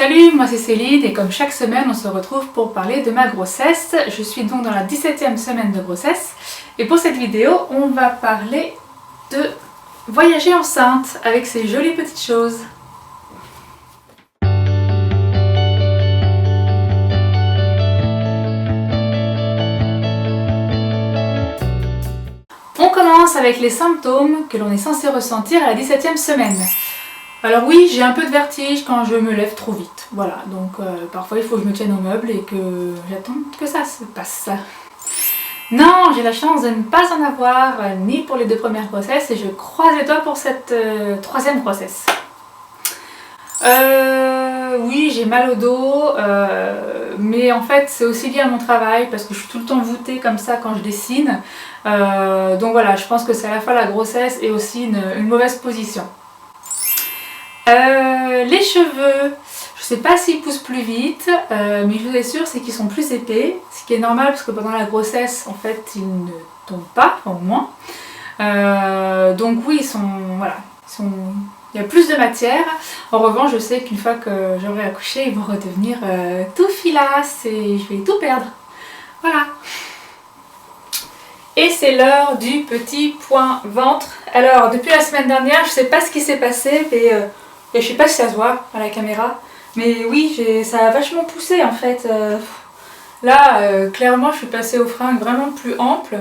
Salut, moi c'est Céline et comme chaque semaine on se retrouve pour parler de ma grossesse. Je suis donc dans la 17e semaine de grossesse et pour cette vidéo on va parler de voyager enceinte avec ces jolies petites choses. On commence avec les symptômes que l'on est censé ressentir à la 17e semaine. Alors oui, j'ai un peu de vertige quand je me lève trop vite. Voilà, donc parfois il faut que je me tienne au meuble et que j'attende que ça se passe. Non, j'ai la chance de ne pas en avoir, ni pour les 2 premières grossesses, et je croise les doigts pour cette 3e grossesse. Oui, j'ai mal au dos, mais en fait c'est aussi lié à mon travail parce que je suis tout le temps voûtée comme ça quand je dessine. Donc voilà, je pense que c'est à la fois la grossesse et aussi une mauvaise position. Les cheveux, je sais pas s'ils poussent plus vite, mais je vous assure c'est qu'ils sont plus épais, ce qui est normal parce que pendant la grossesse en fait ils ne tombent pas, enfin, au moins. Donc oui, il y a plus de matière. En revanche, je sais qu'une fois que j'aurai accouché, ils vont redevenir tout filasses et je vais tout perdre. Voilà. Et c'est l'heure du petit point ventre. Alors depuis la semaine dernière, je sais pas ce qui s'est passé, mais et je sais pas si ça se voit à la caméra, mais oui, ça a vachement poussé en fait. Là, clairement, je suis passée aux fringues vraiment plus amples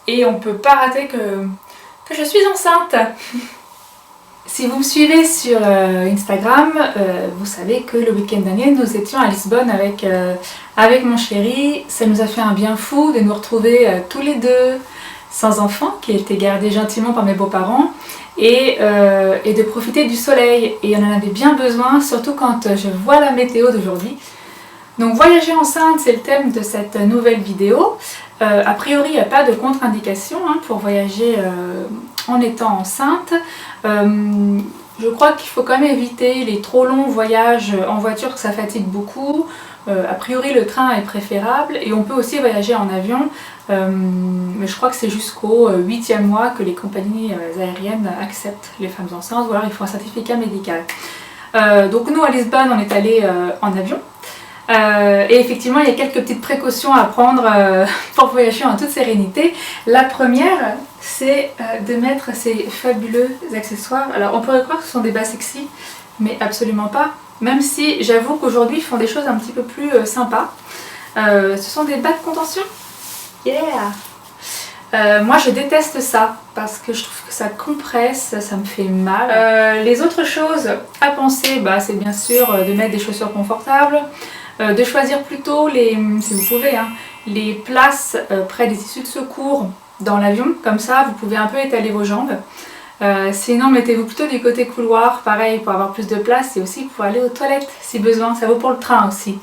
et on peut pas rater que je suis enceinte. Si vous me suivez sur Instagram, vous savez que le week-end dernier, nous étions à Lisbonne avec mon chéri. Ça nous a fait un bien fou de nous retrouver tous les deux, sans enfants, qui étaient gardés gentiment par mes beaux-parents, et de profiter du soleil. Et on en avait bien besoin, surtout quand je vois la météo d'aujourd'hui. Donc voyager enceinte, c'est le thème de cette nouvelle vidéo. A priori, il n'y a pas de contre-indication pour voyager en étant enceinte. Je crois qu'il faut quand même éviter les trop longs voyages en voiture, que ça fatigue beaucoup. A priori, le train est préférable et on peut aussi voyager en avion. Mais je crois que c'est jusqu'au 8e mois que les compagnies aériennes acceptent les femmes enceintes, ou alors il faut un certificat médical. Donc nous, à Lisbonne, on est allé en avion. Et effectivement, il y a quelques petites précautions à prendre pour voyager en toute sérénité. La première, c'est de mettre ces fabuleux accessoires. Alors, on pourrait croire que ce sont des bas sexy, mais absolument pas. Même si j'avoue qu'aujourd'hui, ils font des choses un petit peu plus sympas. Ce sont des bas de contention. Yeah! Moi, je déteste ça parce que je trouve que ça compresse, ça me fait mal. Les autres choses à penser, c'est bien sûr de mettre des chaussures confortables. De choisir plutôt, si vous pouvez, les places près des issues de secours dans l'avion, comme ça vous pouvez un peu étaler vos jambes. Sinon mettez-vous plutôt du côté couloir, pareil pour avoir plus de place et aussi pour aller aux toilettes si besoin, ça vaut pour le train aussi.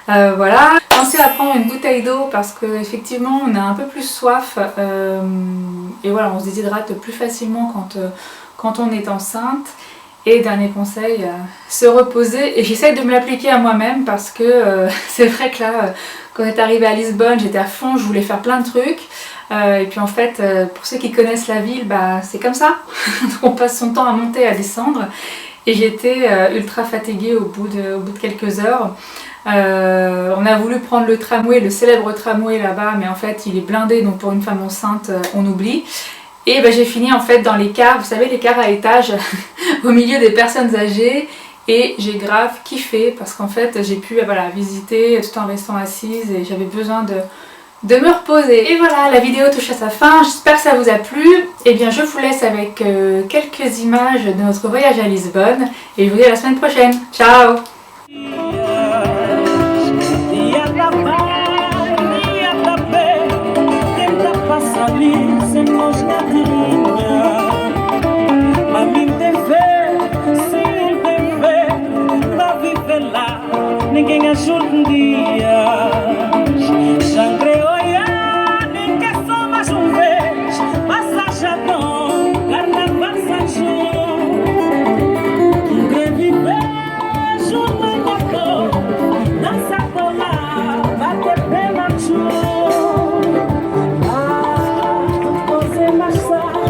Voilà, pensez à prendre une bouteille d'eau parce qu'effectivement on a un peu plus soif et voilà, on se déshydrate plus facilement quand on est enceinte. Et dernier conseil, se reposer. Et j'essaie de me l'appliquer à moi-même parce que c'est vrai que là, quand on est arrivé à Lisbonne, j'étais à fond, je voulais faire plein de trucs. Et puis en fait, pour ceux qui connaissent la ville, c'est comme ça. On passe son temps à monter, à descendre. Et j'étais ultra fatiguée au bout de quelques heures. On a voulu prendre le tramway, le célèbre tramway là-bas, mais en fait il est blindé, donc pour une femme enceinte, on oublie. Et j'ai fini en fait dans les cars, vous savez les cars à étage, au milieu des personnes âgées, et j'ai grave kiffé parce qu'en fait j'ai pu visiter tout en restant assise et j'avais besoin de me reposer. Et voilà, la vidéo touche à sa fin, j'espère que ça vous a plu. Et bien je vous laisse avec quelques images de notre voyage à Lisbonne et je vous dis à la semaine prochaine. Ciao! Ninguém ajuda dia. Sangre ninguém só mais vez. Massajadão, carnaval sanjão. Grande beijo no cocô. Dança colar, bate pela chuva. Coisa mais sal,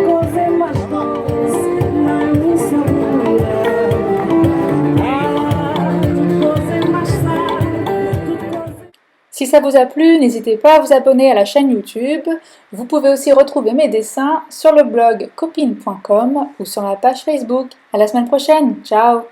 coisa mais doce. Na missa mulher. Si ça vous a plu, n'hésitez pas à vous abonner à la chaîne YouTube. Vous pouvez aussi retrouver mes dessins sur le blog copine.com ou sur la page Facebook. À la semaine prochaine, ciao!